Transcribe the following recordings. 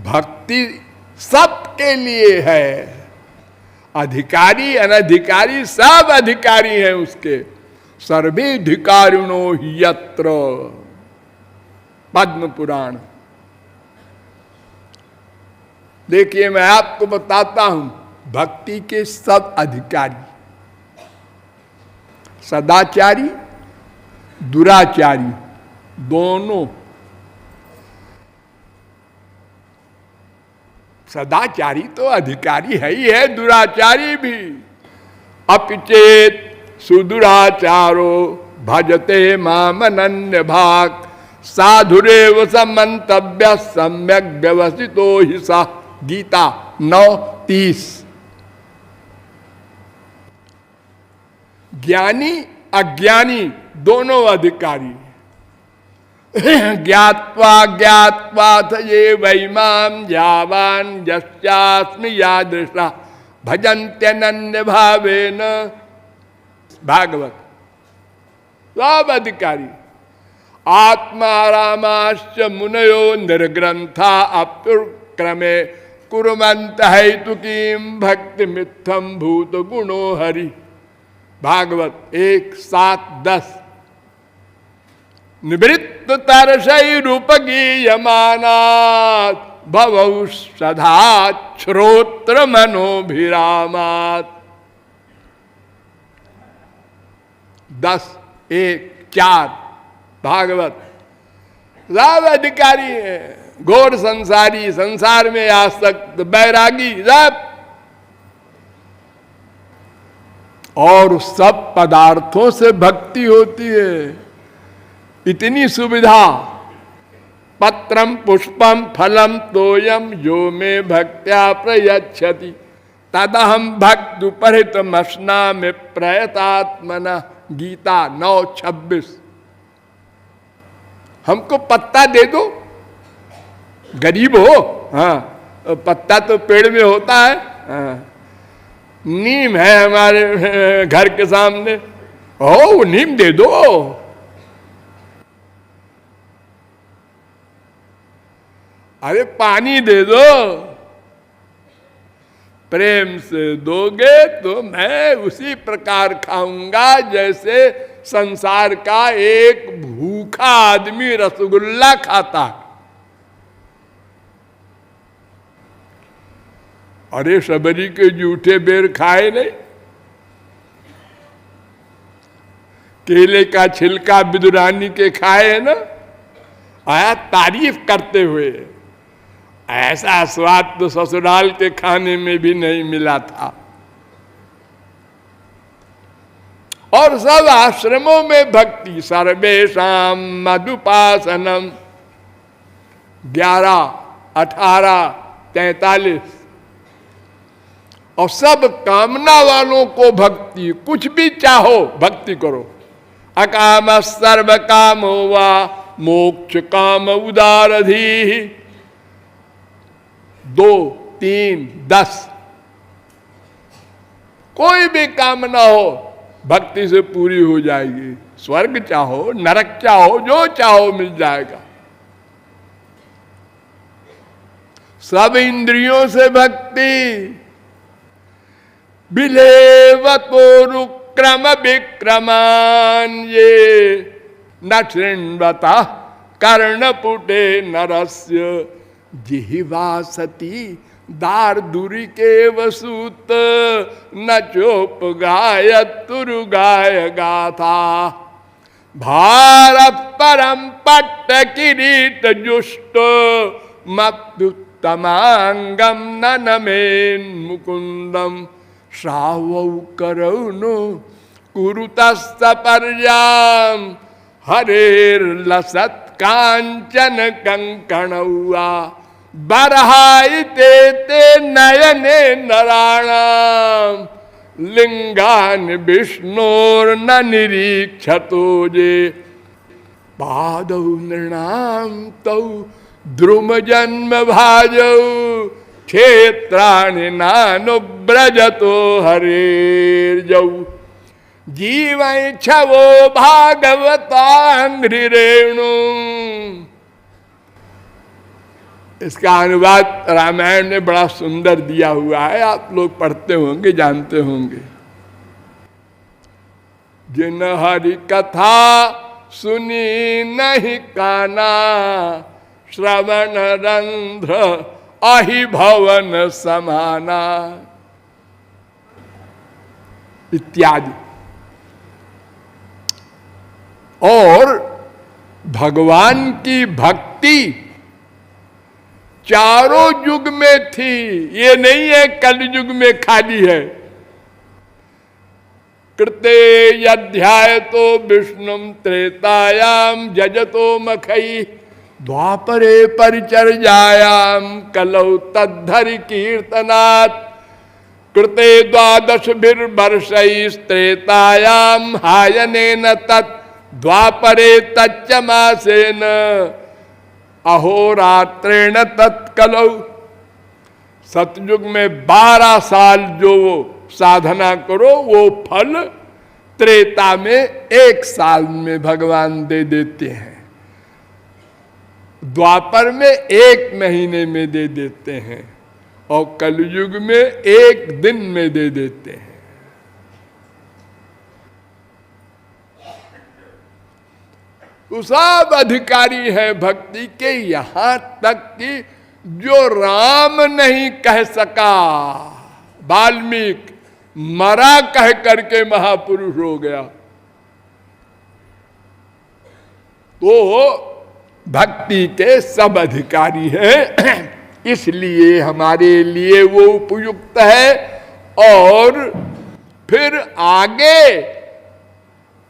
भक्ति सबके लिए है, अधिकारी अनधिकारी सब अधिकारी हैं उसके। सर्वेधिकारिणो हि यत्र, पद्म पुराण। देखिए मैं आपको बताता हूं, भक्ति के सब अधिकारी, सदाचारी दुराचारी दोनों। सदाचारी तो अधिकारी है ही है, दुराचारी भी। अपिचेत सुदुराचारो भजते माम अनन्य भाग, साधुरेव समन्तव्य सम्यक व्यवसितो हि सा। गीता 9:30। ज्ञानी अज्ञानी दोनों अधिकारी। ज्ञात्वा ज्ञात्वा ये वैमाम यावान यस्यास्मि यादृशा भजन्त्यनन्य भावेन। भागवत। सब अधिकारी। आत्मारामाश्च मुनयो निर्ग्रंथा अप्युक्रमे कुर्वन्त हेतुकीं भक्ति मित्थम भूत गुणो हरि। भागवत 1:7-10। निवृत्त तरसैरुपगीयमानात् भवौ सदा श्रोत्र मनोभिरामात्। 10:1-4 भागवत। सब अधिकारी है, घोर संसारी, संसार में आसक्त, बैरागी सब। और सब पदार्थों से भक्ति होती है। इतनी सुविधा। पत्रम पुष्पम फलम तोयम यो मे भक्त्या प्रयच्छति तदहम भक्तुपहृत मसना में प्रयतात्मना। गीता 9:26। हमको पत्ता दे दो, गरीब हो, हाँ पत्ता तो पेड़ में होता है। हाँ। नीम है हमारे घर के सामने, हो नीम दे दो। अरे पानी दे दो, प्रेम से दोगे तो मैं उसी प्रकार खाऊंगा जैसे संसार का एक भूखा आदमी रसगुल्ला खाता। अरे शबरी के जूठे बेर खाए नहीं, केले का छिलका विदुरानी के खाए है ना, आया तारीफ करते हुए। ऐसा स्वाद तो ससुराल के खाने में भी नहीं मिला था। और सब आश्रमों में भक्ति। सर्वेषां मधुपासनम 11, 18, 43। और सब कामना वालों को भक्ति, कुछ भी चाहो भक्ति करो। अकाम सर्व कामो वा मोक्ष काम उदारधी। 2, 3, 10। कोई भी कामना हो भक्ति से पूरी हो जाएगी। स्वर्ग चाहो, नरक चाहो, जो चाहो मिल जाएगा। सब इंद्रियों से भक्ति। विलेवतोरुक्रम विक्रमान ये न शृण्वता कर्णपुटे नरस्य जिह्वा सती दारदुरी के वसूत न चोप गायतुरु गाय गाथा। भारत परम पट्ट किरीट जुष्ट मत्युत्तमांगम ननमेन मुकुंदम श्रावौ करौनो कुरुतस्त पर्याम हरेर्लसत् कांचन कंकणौआ बरहाइते ते नयने नराणाम लिंगान विष्णोर्न निरीक्षतो जे पादौ नृणाम तौ द्रुम जन्म भाजौ क्षेत्राणि नानुव्रजतो हरेर्जौ जीवै छवो भागवतांघ्रिरेणु। इसका अनुवाद रामायण में बड़ा सुंदर दिया हुआ है, आप लोग पढ़ते होंगे, जानते होंगे। जिन हरि कथा सुनी नहीं काना, श्रवण रंध्र अहि भवन समाना, इत्यादि। और भगवान की भक्ति चारों युग में थी, ये नहीं है कलयुग में खाली है। कृते अध्याय तो विष्णु त्रेतायाम जजतो मखई, द्वापरे परिचर्यायाम कलौ तद्धरि कीर्तनात्, कृते द्वादश वर्षैस्त्रेतायाम हायनेन तत्, द्वापरे तच्च मासेन अहोरात्रेण तत्कलौ। सतयुग में 12 साल जो साधना करो वो फल त्रेता में 1 साल में भगवान दे देते हैं, द्वापर में 1 महीने में दे देते हैं, और कलयुग में 1 दिन में दे देते हैं। तो सब अधिकारी है भक्ति के, यहां तक कि जो राम नहीं कह सका, वाल्मीकि मरा कह करके महापुरुष हो गया। तो भक्ति के सब अधिकारी हैं, इसलिए हमारे लिए वो उपयुक्त है। और फिर आगे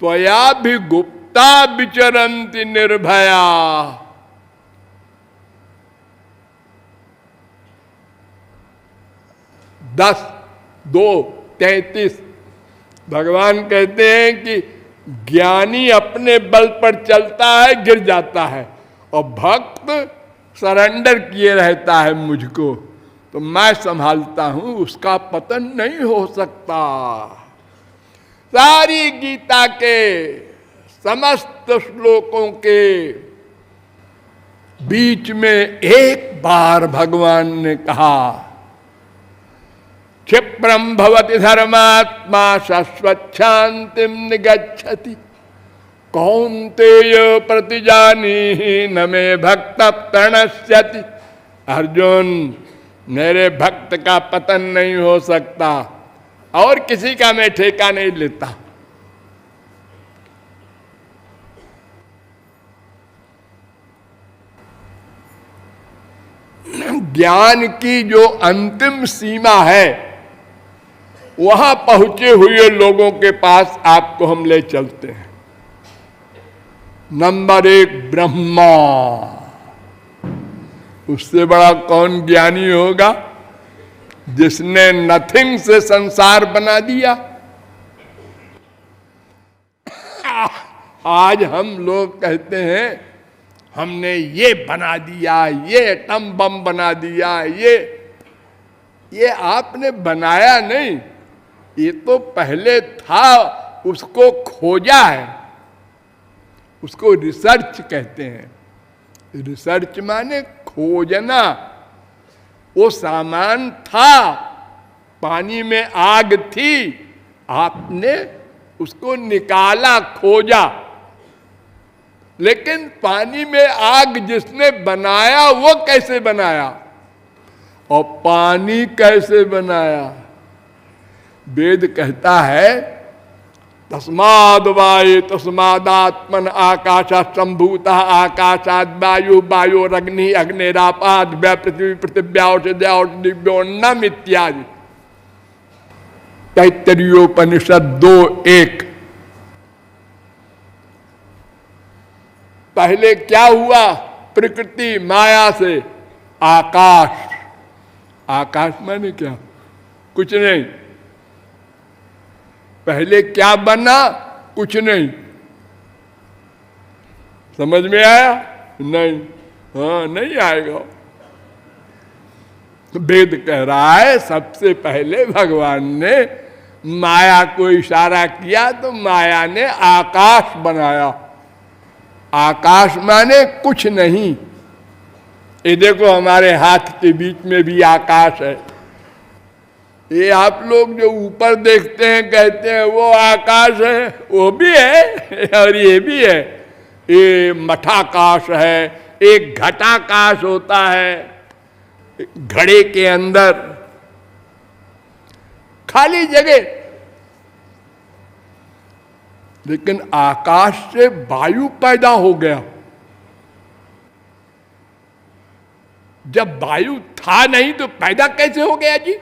त्वया भी गुप्ता विचरन्ति निर्भया, 10:2:33 भगवान कहते हैं कि ज्ञानी अपने बल पर चलता है, गिर जाता है, और भक्त सरेंडर किए रहता है मुझको, तो मैं संभालता हूं, उसका पतन नहीं हो सकता। सारी गीता के समस्त श्लोकों के बीच में एक बार भगवान ने कहा, क्षिप्रम भवति धर्मात्मा शाश्वच्छांतिम निगच्छति, कौन्तेय प्रतिजानीहि न मे भक्त प्रणश्यति। अर्जुन, मेरे भक्त का पतन नहीं हो सकता, और किसी का मैं ठेका नहीं लेता। ज्ञान की जो अंतिम सीमा है, वहां पहुंचे हुए लोगों के पास आपको हम ले चलते हैं। नंबर 1 ब्रह्मा, उससे बड़ा कौन ज्ञानी होगा, जिसने नथिंग से संसार बना दिया। आज हम लोग कहते हैं हमने ये बना दिया, ये एटम बम बना दिया, ये आपने बनाया नहीं, ये तो पहले था, उसको खोजा है, उसको रिसर्च कहते हैं। रिसर्च माने खोजना। वो सामान था, पानी में आग थी, आपने उसको निकाला, खोजा, लेकिन पानी में आग जिसने बनाया वो कैसे बनाया, और पानी कैसे बनाया। वेद कहता है तस्माद् वायु तस्मादात्मन आकाशात् सम्भूतः आकाशाद् वायु वायोरग्नि अग्निरापाद् वै पृथ्वी पृथिव्या औषध्या औषधिभ्योऽन्नम् इत्यादि। तैत्तरीयोपनिषद 2:1। पहले क्या हुआ, प्रकृति माया से आकाश। आकाश माने क्या, कुछ नहीं। पहले क्या बना, कुछ नहीं। समझ में आया? नहीं, हाँ नहीं आएगा। तो वेद कह रहा है सबसे पहले भगवान ने माया को इशारा किया, तो माया ने आकाश बनाया। आकाश माने कुछ नहीं, ये देखो हमारे हाथ के बीच में भी आकाश है। ये आप लोग जो ऊपर देखते हैं कहते हैं वो आकाश है, वो भी है और ये भी है। ये मठाकाश है, एक घटाकाश होता है घड़े के अंदर खाली जगह, लेकिन आकाश से वायु पैदा हो गया। जब वायु था नहीं तो पैदा कैसे हो गया जी?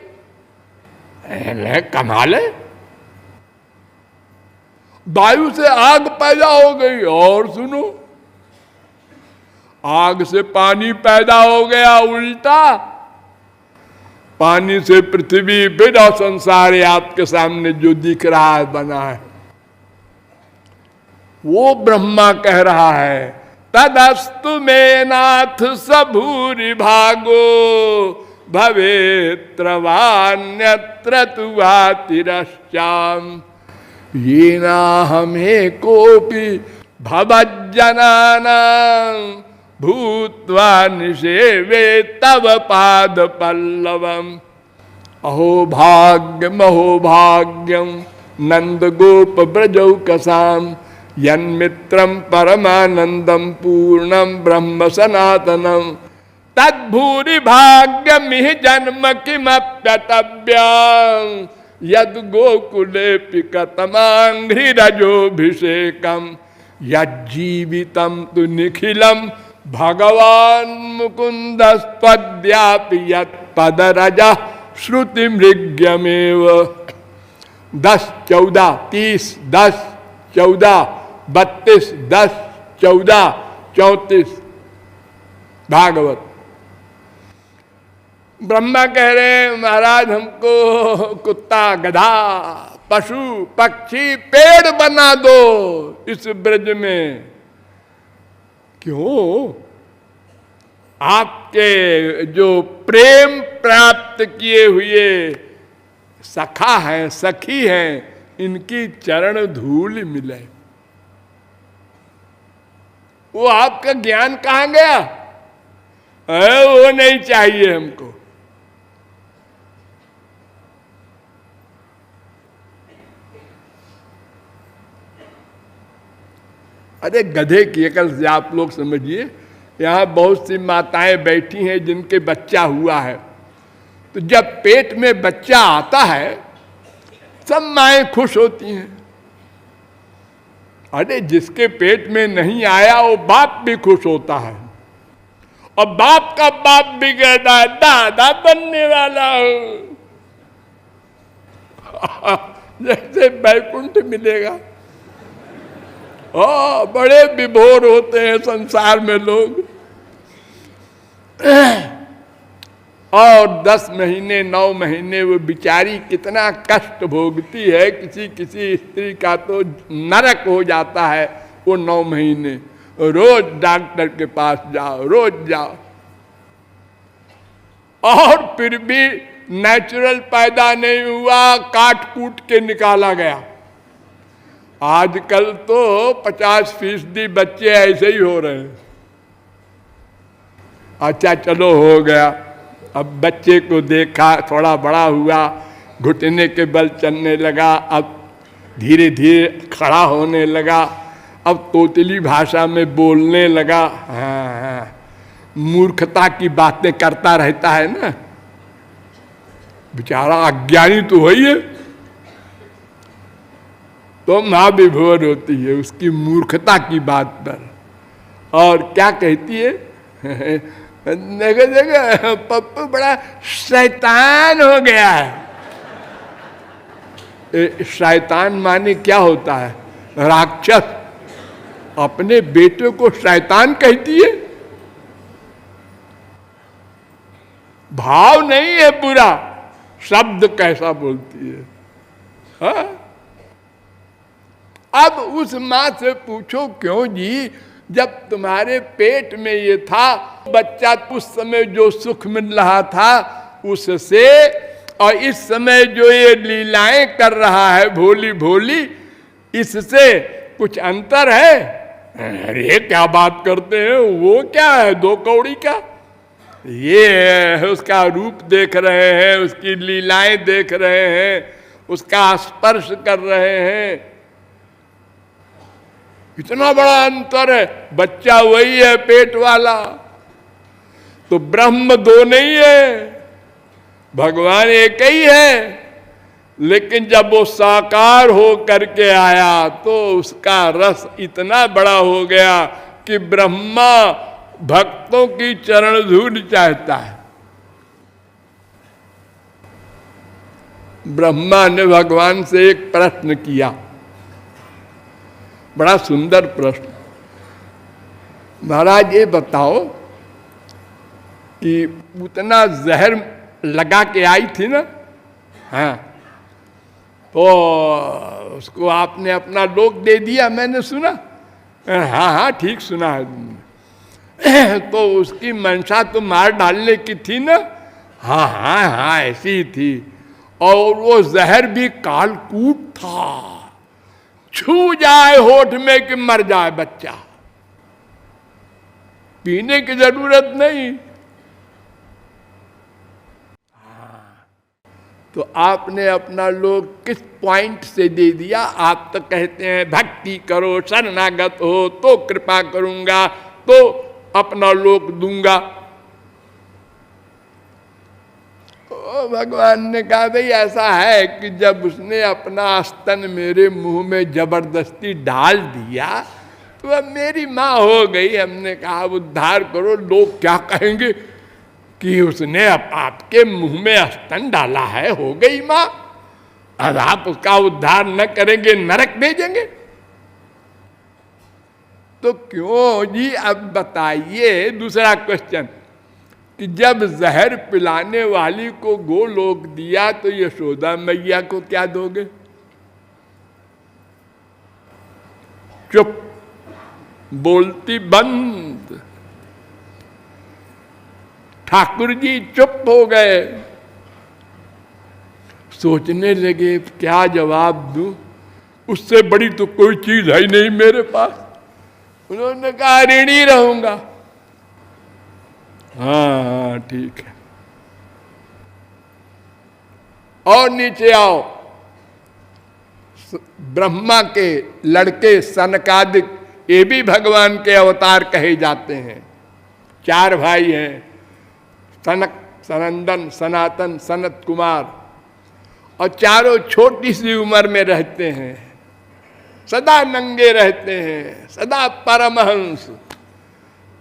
कमाल है। वायु से आग पैदा हो गई, और सुनो आग से पानी पैदा हो गया, उल्टा पानी से पृथ्वी, फिर और संसार आपके सामने जो दिख रहा है बना है, वो ब्रह्मा कह रहा है तदस्तु में नाथ सबूरि भागो भवेत्र वान्यत्र तु वातिरश्चाम ये ना हमें कोपि भवज्जनानां भूत्वा निषेवे तव पाद पल्लवम अहो भाग्यम नंद गोप ब्रजौकसाम यन्मित्रम परमानंदम पूर्णम ब्रह्म सनातनम तद्भूरि भाग्यमिह जन्म किमप्यतव्यं यद गोकुले पिकतमांघ्रिरजोभिषेकम यज्जीवितम तु निखिलम भगवान मुकुंदस्त्वद्यापि यत्पदरजः श्रुति मृग्यमेव 10, 14, 30, 10, 14, 32, 10, 14, 34 भागवत। ब्रह्मा कह रहे हैं महाराज हमको कुत्ता, गधा, पशु, पक्षी, पेड़ बना दो इस ब्रज में। क्यों? आपके जो प्रेम प्राप्त किए हुए सखा हैं, सखी हैं, इनकी चरण धूल मिले। वो आपका ज्ञान कहां गया? वो नहीं चाहिए हमको। अरे गधे की अकल से आप लोग समझिए, यहाँ बहुत सी माताएं बैठी हैं जिनके बच्चा हुआ है, तो जब पेट में बच्चा आता है सब माएं खुश होती हैं। अरे जिसके पेट में नहीं आया वो बाप भी खुश होता है, और बाप का बाप भी कहता है दादा बनने वाला हूं जैसे बैकुंठ मिलेगा। बड़े विभोर होते हैं संसार में लोग। और 10 महीने 9 महीने वो बिचारी कितना कष्ट भोगती है। किसी किसी स्त्री का तो नरक हो जाता है वो 9 महीने। रोज डॉक्टर के पास जाओ, रोज जाओ, और फिर भी नेचुरल पैदा नहीं हुआ, काट कूट के निकाला गया। आजकल तो 50% बच्चे ऐसे ही हो रहे हैं। अच्छा चलो हो गया, अब बच्चे को देखा, थोड़ा बड़ा हुआ, घुटने के बल चलने लगा, अब धीरे धीरे खड़ा होने लगा, अब तोतली भाषा में बोलने लगा। हाँ, मूर्खता की बातें करता रहता है ना, बेचारा अज्ञानी तो वही है, तो माँ विभोर होती है उसकी मूर्खता की बात पर। और क्या कहती है? देखो देखो पप्पू बड़ा शैतान हो गया है। शैतान माने क्या होता है? राक्षस। अपने बेटे को शैतान कहती है? भाव नहीं है पूरा, शब्द कैसा बोलती है। हाँ? अब उस माँ से पूछो क्यों जी, जब तुम्हारे पेट में ये था बच्चा, उस समय जो सुख मिल रहा था उससे और इस समय जो ये लीलाएं कर रहा है भोली भोली, इससे कुछ अंतर है? अरे क्या बात करते हैं, वो क्या है 2 कौड़ी का? ये उसका रूप देख रहे हैं, उसकी लीलाएं देख रहे हैं, उसका स्पर्श कर रहे हैं। इतना बड़ा अंतर है। बच्चा वही है पेट वाला, तो ब्रह्म दो नहीं है, भगवान एक ही है। लेकिन जब वो साकार हो करके आया तो उसका रस इतना बड़ा हो गया कि ब्रह्मा भक्तों की चरण धूल चाहता है। ब्रह्मा ने भगवान से एक प्रश्न किया, बड़ा सुंदर प्रश्न। महाराज ये बताओ कि उतना जहर लगा के आई थी ना, हाँ, तो उसको आपने अपना लोक दे दिया, मैंने सुना। हाँ हाँ ठीक सुना है तुमने। तो उसकी मंशा तो मार डालने की थी ना? हाँ हाँ हाँ ऐसी ही थी। और वो जहर भी कालकूट था, छू जाए होठ में कि मर जाए बच्चा, पीने की जरूरत नहीं। तो आपने अपना लोग किस पॉइंट से दे दिया? आप तो कहते हैं भक्ति करो, शरणागत हो तो कृपा करूंगा, तो अपना लोक दूंगा। तो भगवान ने कहा भाई ऐसा है कि जब उसने अपना स्तन मेरे मुंह में जबरदस्ती डाल दिया तो अब मेरी माँ हो गई। हमने कहा उद्धार करो, लोग क्या कहेंगे कि उसने आपके मुंह में स्तन डाला है, हो गई माँ। अब आप उसका उद्धार न करेंगे, नरक भेजेंगे। तो क्यों जी? अब बताइए दूसरा क्वेश्चन कि जब जहर पिलाने वाली को गोलोक दिया तो यशोदा मैया को क्या दोगे? चुप, बोलती बंद। ठाकुर जी चुप हो गए, सोचने लगे क्या जवाब दूं, उससे बड़ी तो कोई चीज है ही नहीं मेरे पास। उन्होंने कहा ऋणी रहूंगा। हाँ ठीक है, और नीचे आओ। ब्रह्मा के लड़के सनकादिक, ये भी भगवान के अवतार कहे जाते हैं। 4 भाई हैं, सनक, सनंदन, सनातन, सनत कुमार, और चारों छोटी सी उम्र में रहते हैं, सदा नंगे रहते हैं, सदा परमहंस,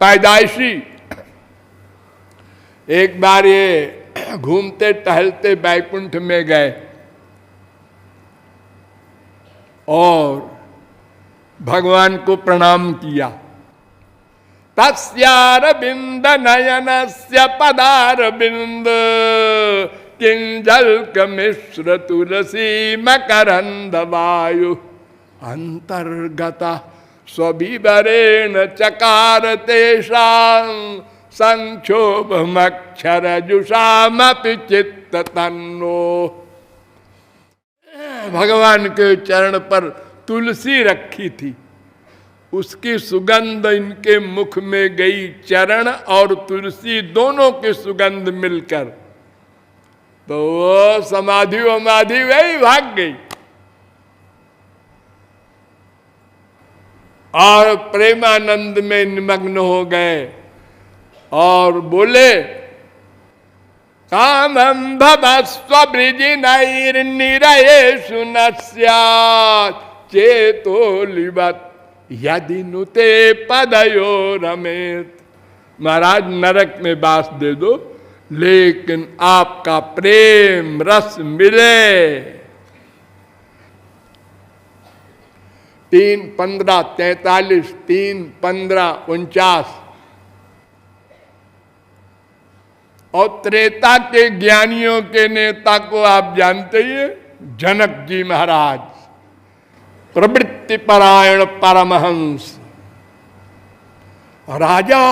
पैदाइशी। एक बार ये घूमते टहलते बैकुंठ में गए और भगवान को प्रणाम किया। तस्यारविंद नयनस्य पदारविंद किंजल्क मिश्र तुलसी मकरंद वायु अंतर्गत स्वविवरेण चकार तेषां संक्षोभमक्षर जुषामपि चित्त तन्नो। भगवान के चरण पर तुलसी रखी थी, उसकी सुगंध इनके मुख में गई। चरण और तुलसी दोनों की सुगंध मिलकर तो वो समाधि वमाधि वही भाग गई और प्रेमानंद में निमग्न हो गए और बोले कामं भवस्व बृजिनैर्निरयेषु न स्यात् चेतो लिवत् यदि नुते पदयो रमेत। महाराज नरक में बास दे दो, लेकिन आपका प्रेम रस मिले। 3:15-43, 3:15-49। और त्रेता के ज्ञानियों के नेता को आप जानते ही हैं, जनक जी महाराज, प्रवृत्ति परायण परमहंस राजा,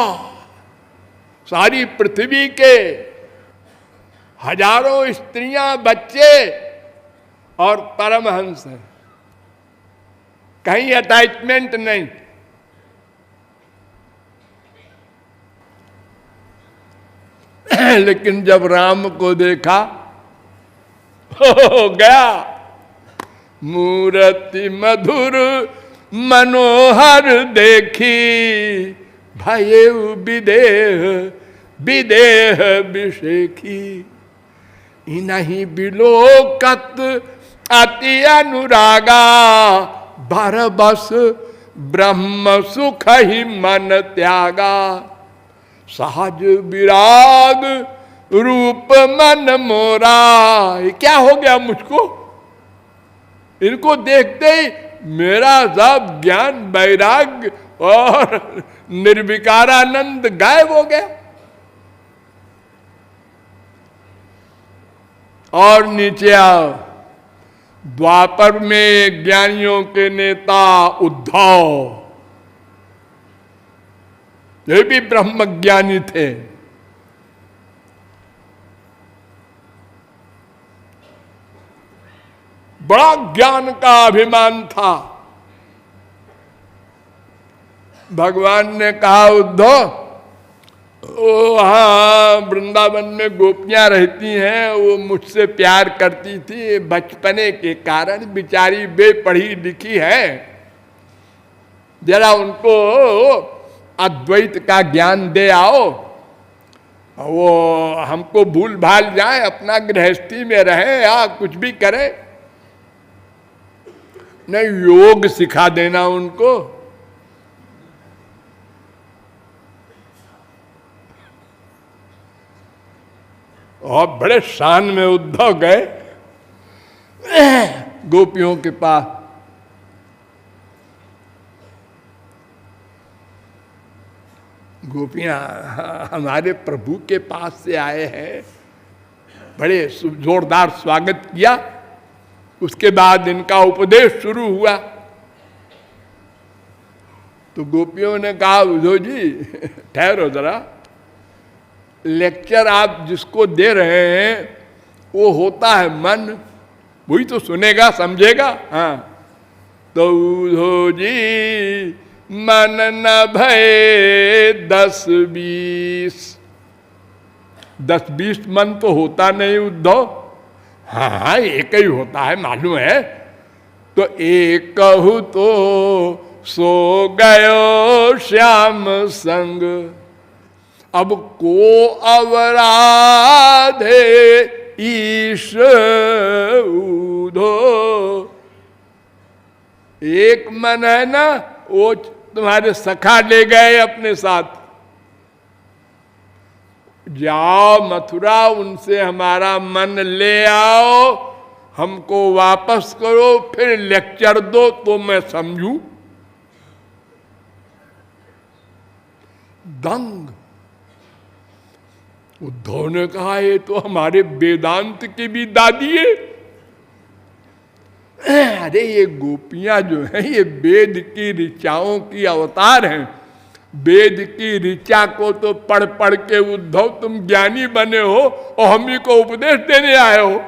सारी पृथ्वी के हजारों स्त्रियां बच्चे और परमहंस हैं, कहीं अटैचमेंट नहीं। लेकिन जब राम को देखा हो गया। मूर्ति मधुर मनोहर देखी, भये विदेह विदेह विषेखी। इनहि बिलोकत अति अनुरागा, बरबस ब्रह्म सुख ही मन त्यागा। सहज विराग रूप मन मोरा। ये क्या हो गया मुझको? इनको देखते ही मेरा सब ज्ञान वैराग्य और निर्विकारानंद गायब हो गया। और नीचे आओ, द्वापर में ज्ञानियों के नेता उद्धव, ये भी ब्रह्मज्ञानी थे। बड़ा ज्ञान का अभिमान था। भगवान ने कहा उद्धव, वहां वृंदावन में गोपियां रहती हैं, वो मुझसे प्यार करती थी, बचपने के कारण बिचारी बेपढ़ी लिखी है, जरा उनको अद्वैत का ज्ञान दे आओ, वो हमको भूल भाल जाए, अपना गृहस्थी में रहे या कुछ भी करे, नहीं योग सिखा देना उनको। और बड़े शान में उद्धव गए गोपियों के पास। गोपियां हमारे प्रभु के पास से आए हैं, बड़े जोरदार स्वागत किया। उसके बाद इनका उपदेश शुरू हुआ। तो गोपियों ने कहा उद्धव जी ठहरो जरा, लेक्चर आप जिसको दे रहे हैं वो होता है मन, वही तो सुनेगा समझेगा। हाँ, तो उद्धव जी मन न भय 10-20 मन तो होता नहीं उद्धव। हाँ एक ही होता है मालूम है। तो एक कहू तो सो गयो श्याम संग, अब को अवराधे ईश उधो। एक मन है ना, वो तुम्हारे सखा ले गए अपने साथ, जाओ मथुरा उनसे हमारा मन ले आओ, हमको वापस करो, फिर लेक्चर दो तो मैं समझू। दंग। उद्धव ने कहा ये तो हमारे वेदांत की भी दादी है। अरे ये गोपियां जो हैं ये वेद की ऋचाओं की अवतार हैं। वेद की ऋचा को तो पढ़ पढ़ के उद्धव तुम ज्ञानी बने हो और हम ही को उपदेश देने आए हो।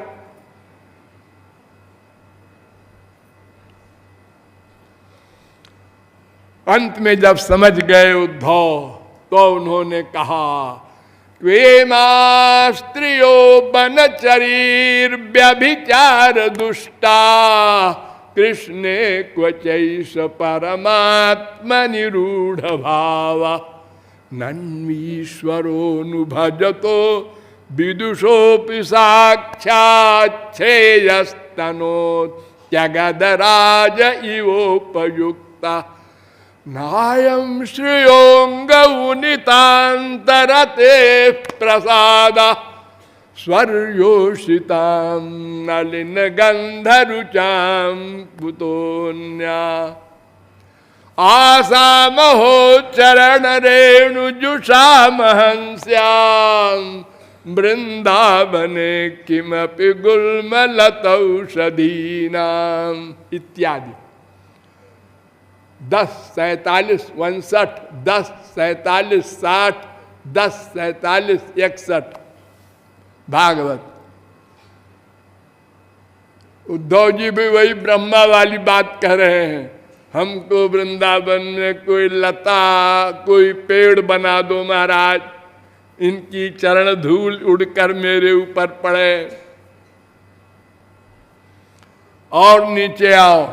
अंत में जब समझ गए उद्धव तो उन्होंने कहा त्वेमा स्त्रियो बनचरीर व्यभिचार दुष्टा, कृष्णे क्वचैष परमात्मा निरूढ़ भावा, नन्वीश्वरोऽनुभजतो विदुषोऽपि साक्षाच्छेयस्तनो त्यगदराज इवोपयुक्ता, नायं श्रेयोऽङ्गौनितान्तरते प्रसादा, स्वर्योषितां नलिन गंधरुचां कुतोन्या, आसामहो चरण रेणुजुषाम हंस्यां, वृंदावने किमपि गुल्मलतौषधीनां इत्यादि। 10, 47, 59, 10, 47, 60, 10, 47, 61 भागवत। उद्धव जी भी वही ब्रह्मा वाली बात कह रहे हैं, हमको वृंदावन में कोई लता कोई पेड़ बना दो महाराज, इनकी चरण धूल उड़कर मेरे ऊपर पड़े। और नीचे आओ,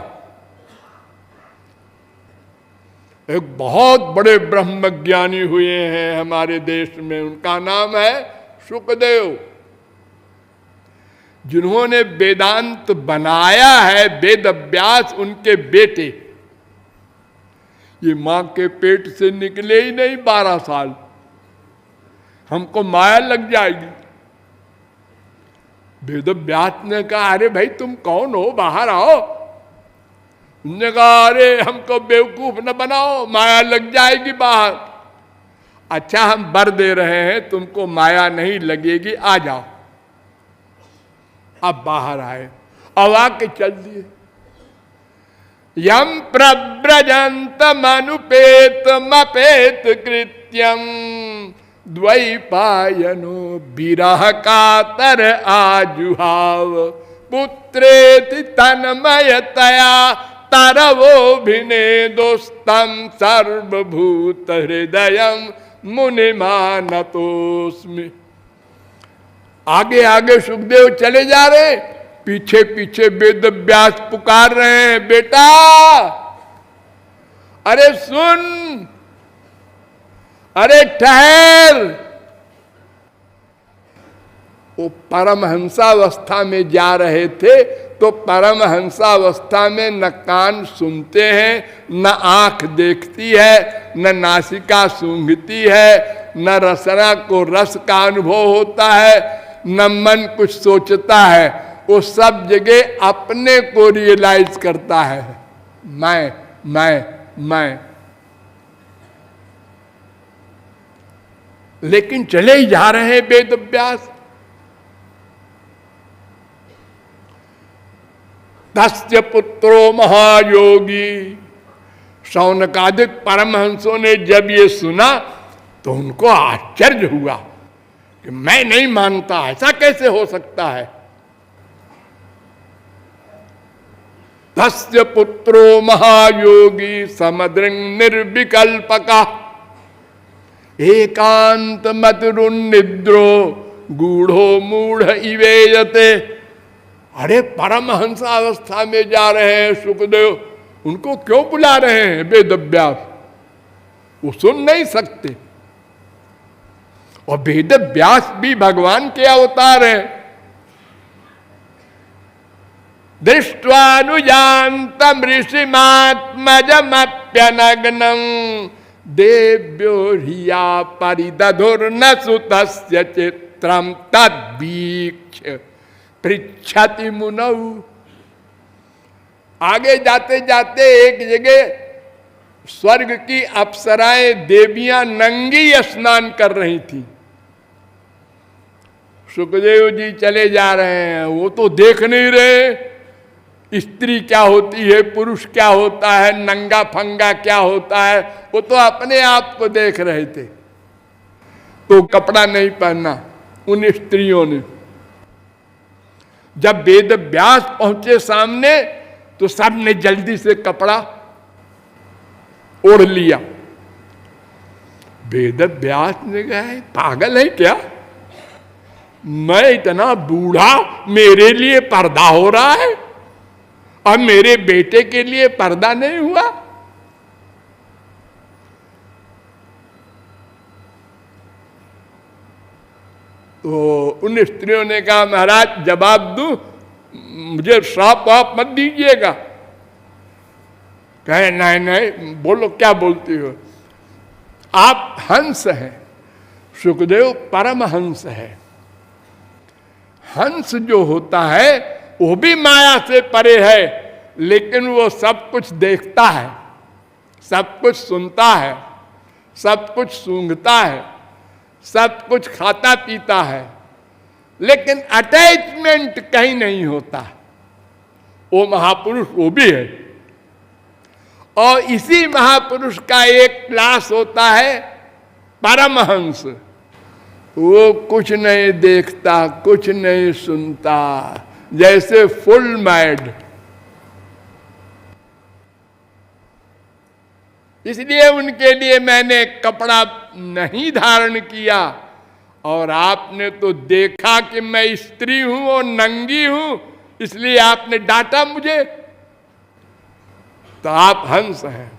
एक बहुत बड़े ब्रह्मज्ञानी हुए हैं हमारे देश में, उनका नाम है शुकदेव, जिन्होंने वेदांत बनाया है। वेद व्यास उनके बेटे, ये मां के पेट से निकले ही नहीं 12 साल, हमको माया लग जाएगी। वेद व्यास ने कहा अरे भाई तुम कौन हो, बाहर आओ। उन्होंने कहा अरे हमको बेवकूफ न बनाओ, माया लग जाएगी बाहर। अच्छा हम वर दे रहे हैं, तुमको माया नहीं लगेगी, आ जाओ। अब बाहर आए, अब आके चल दिए। यम प्रव्रजंत मनुपेत मपेत कृत्यम द्वैपायनो विरह कातर आजुहाव पुत्रेति तन्मयतया तरवोभिनेदोस्तम सर्वभूत हृदयम मुनिमानतोस्मि। आगे आगे सुखदेव चले जा रहे, पीछे पीछे वेद व्यास पुकार रहे हैं, बेटा अरे सुन, अरे ठहर। वो परमहंसावस्था में जा रहे थे, तो परमहंसावस्था में न कान सुनते हैं, न आंख देखती है, न नासिका सूंघती है, न रसना को रस का अनुभव होता है, न मन कुछ सोचता है। वो सब जगह अपने को रियलाइज करता है, मैं। लेकिन चले ही जा रहे हैं वेद व्यास। तस्य पुत्रो महायोगी, शौनकादिक परमहंसों ने जब ये सुना तो उनको आश्चर्य हुआ कि मैं नहीं मानता, ऐसा कैसे हो सकता है। तस्य पुत्रो महायोगी समदृंग निर्विकल्पका एकांत मतरुन्निद्रो गूढ़ो मूढ़ इवेयते। अरे परमहंस अवस्था में जा रहे हैं सुखदेव, उनको क्यों बुला रहे हैं वेद व्यास, वो सुन नहीं सकते। और वेद व्यास भी भगवान के अवतार हैं। दृष्ट्वानुजान्तम ऋषिमात्मजमप्यनग्नं देव्यो ह्रिया परिदधुर्न सुतस्य चित्रं तद्वीक्ष्य पृच्छति मुनौ। आगे जाते जाते एक जगह स्वर्ग की अप्सराएं देवियां नंगी स्नान कर रही थी। सुखदेव जी चले जा रहे हैं, वो तो देख नहीं रहे स्त्री क्या होती है, पुरुष क्या होता है, नंगा फंगा क्या होता है, वो तो अपने आप को देख रहे थे। तो कपड़ा नहीं पहनना उन स्त्रियों ने। जब वेद व्यास पहुंचे सामने तो सब ने जल्दी से कपड़ा ओढ़ लिया। वेद व्यास ने कहा पागल है क्या, मैं इतना बूढ़ा, मेरे लिए पर्दा हो रहा है और मेरे बेटे के लिए पर्दा नहीं हुआ। तो उन स्त्रियों ने कहा महाराज जवाब दूं, मुझे श्राप वाप मत दीजिएगा। कहे नहीं नहीं, बोलो क्या बोलती हो। आप हंस हैं, सुखदेव परमहंस है। हंस जो होता है वो भी माया से परे है, लेकिन वो सब कुछ देखता है, सब कुछ सुनता है, सब कुछ सूंघता है, सब कुछ खाता पीता है, लेकिन अटैचमेंट कहीं नहीं होता। वो महापुरुष वो भी है। और इसी महापुरुष का एक क्लास होता है परमहंस। वो कुछ नहीं देखता, कुछ नहीं सुनता, जैसे फुल मैड। इसलिए उनके लिए मैंने कपड़ा नहीं धारण किया और आपने तो देखा कि मैं स्त्री हूं और नंगी हूं, इसलिए आपने डांटा मुझे, तो आप हंस हैं।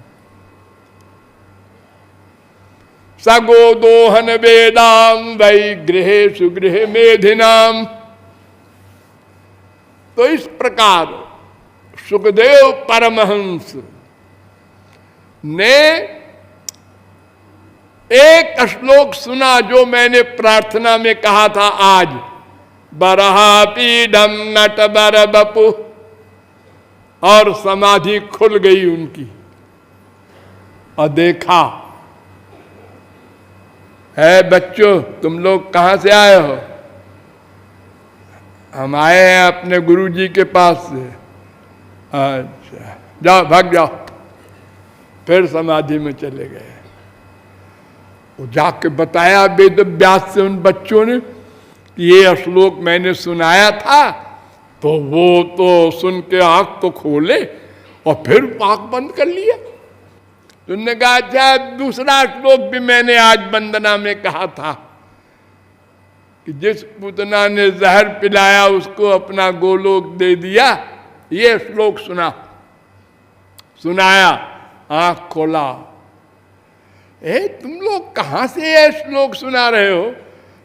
सगो दोहन वेदाम वै गृहे सुगृह मेधिनाम। तो इस प्रकार सुखदेव परमहंस ने एक श्लोक सुना जो मैंने प्रार्थना में कहा था आज, बरहा पीडम नट बर बपु, और समाधि खुल गई उनकी। और देखा, है बच्चों तुम लोग कहां से आए हो? हम आए हैं अपने गुरुजी के पास से। अच्छा, जाओ भाग जाओ। फिर समाधि में चले गए। वो जाके बताया वेद व्यास से उन बच्चों ने कि ये श्लोक मैंने सुनाया था, तो वो तो सुन के आंख तो खोले और फिर आंख बंद कर लिया। तुमने कहा अच्छा दूसरा श्लोक भी मैंने आज वंदना में कहा था कि जिस पुतना ने जहर पिलाया उसको अपना गोलोक दे दिया, ये श्लोक सुनाया, आंख खोला। तुम लोग कहां से ये श्लोक सुना रहे हो?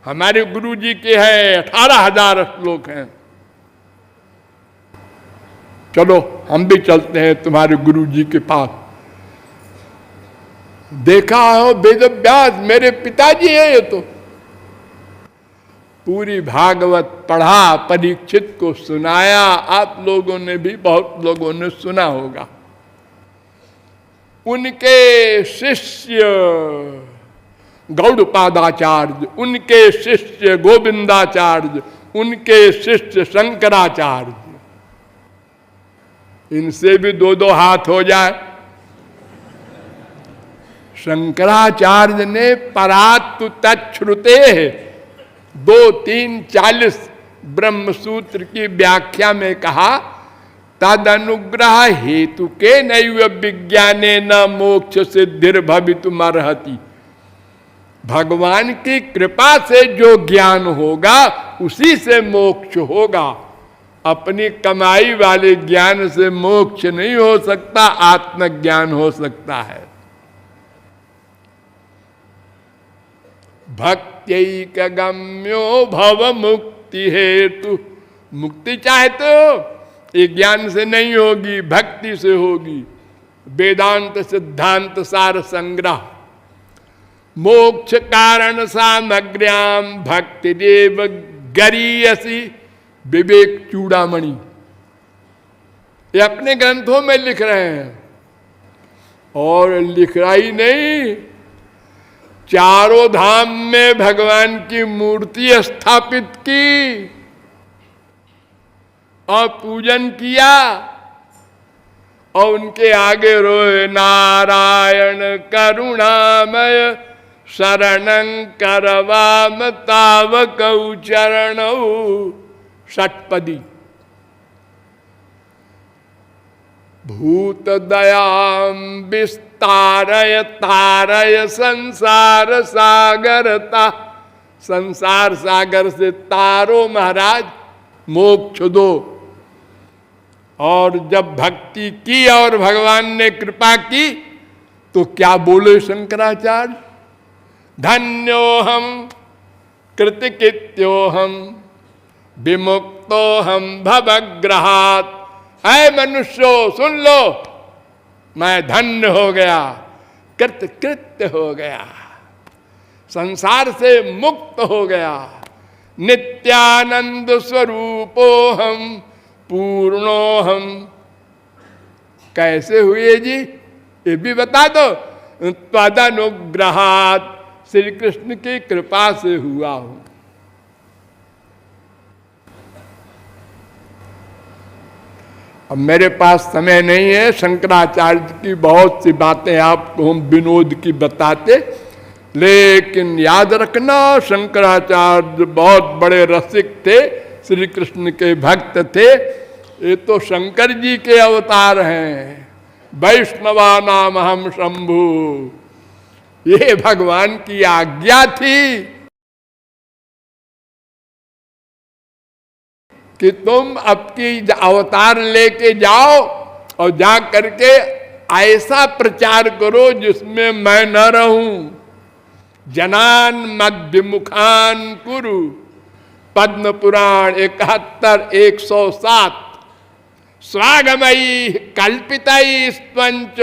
हमारे गुरुजी के हैं 18,000 श्लोक हैं। चलो हम भी चलते हैं तुम्हारे गुरुजी के पास। देखा हो वेद व्यास मेरे पिताजी है ये तो। पूरी भागवत पढ़ा, परीक्षित को सुनाया। आप लोगों ने भी, बहुत लोगों ने सुना होगा। उनके शिष्य गौड़पादाचार्य, उनके शिष्य गोविंदाचार्य, उनके शिष्य शंकराचार्य, इनसे भी 2-2 हाथ हो जाए। शंकराचार्य ने परात्तु तच्छ्रुते 2-3-40 ब्रह्मसूत्र की व्याख्या में कहा, तद अनुग्रह हेतु के नैव विज्ञाने न मोक्ष सिद्धिर भवितुमर्हति। भगवान की कृपा से जो ज्ञान होगा उसी से मोक्ष होगा। अपनी कमाई वाले ज्ञान से मोक्ष नहीं हो सकता, आत्मज्ञान हो सकता है। भक्त्यैक गम्यो भव मुक्ति हेतु। मुक्ति चाहे तो ये ज्ञान से नहीं होगी, भक्ति से होगी। वेदांत सिद्धांत सार संग्रह। मोक्ष कारण सामग्र्याम भक्ति देव गरीयसी विवेक चूड़ामणि। ये अपने ग्रंथों में लिख रहे हैं, और लिख रहा ही नहीं, चारों धाम में भगवान की मूर्ति स्थापित की और पूजन किया, और उनके आगे रोए नारायण करुणामय शरणं करवाम तावकौ चरणौ षट्पदी। भूत दयाम विस्तारय तारय संसार सागरता। संसार सागर से तारो महाराज, मोक्ष दो। और जब भक्ति की और भगवान ने कृपा की तो क्या बोले शंकराचार्य? धन्योहम कृतकृत्योहम विमुक्तोहम भवग्रहात्। ऐ मनुष्यो सुन लो, मैं धन्य हो गया, कृतकृत्य हो गया, संसार से मुक्त हो गया। नित्यानंद स्वरूपोहम पूर्णोहम। कैसे हुए जी, ये भी बता दो। त्वदनुग्रहात्, श्री कृष्ण की कृपा से हुआ हूं। अब मेरे पास समय नहीं है, शंकराचार्य की बहुत सी बातें आपको हम विनोद की बताते, लेकिन याद रखना शंकराचार्य बहुत बड़े रसिक थे, श्री कृष्ण के भक्त थे। ये तो शंकर जी के अवतार हैं। वैष्णवा नाम हम शंभु, ये भगवान की आज्ञा थी। कि तुम आपकी अवतार लेके जाओ और जा करके ऐसा प्रचार करो जिसमें मैं न रहूं। जनान मद्विमुखान कुरु, पद्म पुराण 71 107। स्वागमयी कल्पितई स्पंच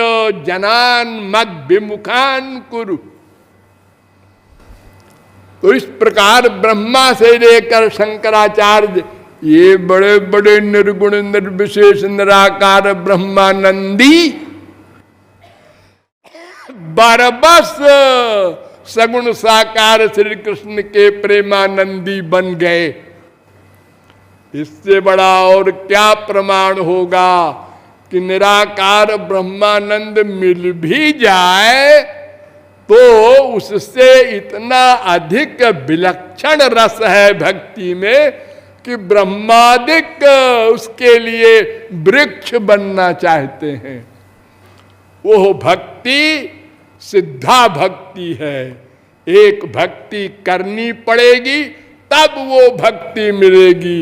जनान मद्विमुखान कुरु। तो इस प्रकार ब्रह्मा से लेकर शंकराचार्य ये बड़े बड़े निर्गुण निर्विशेष निराकार ब्रह्मानंदी बरबस सगुण साकार श्री कृष्ण के प्रेमानंदी बन गए। इससे बड़ा और क्या प्रमाण होगा कि निराकार ब्रह्मानंद मिल भी जाए तो उससे इतना अधिक विलक्षण रस है भक्ति में कि ब्रह्मादिक उसके लिए वृक्ष बनना चाहते हैं। वो भक्ति सिद्धा भक्ति है। एक भक्ति करनी पड़ेगी तब वो भक्ति मिलेगी।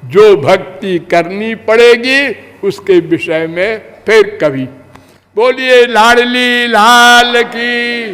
जो भक्ति करनी पड़ेगी उसके विषय में फिर कभी। बोलिए लाडली लाल की।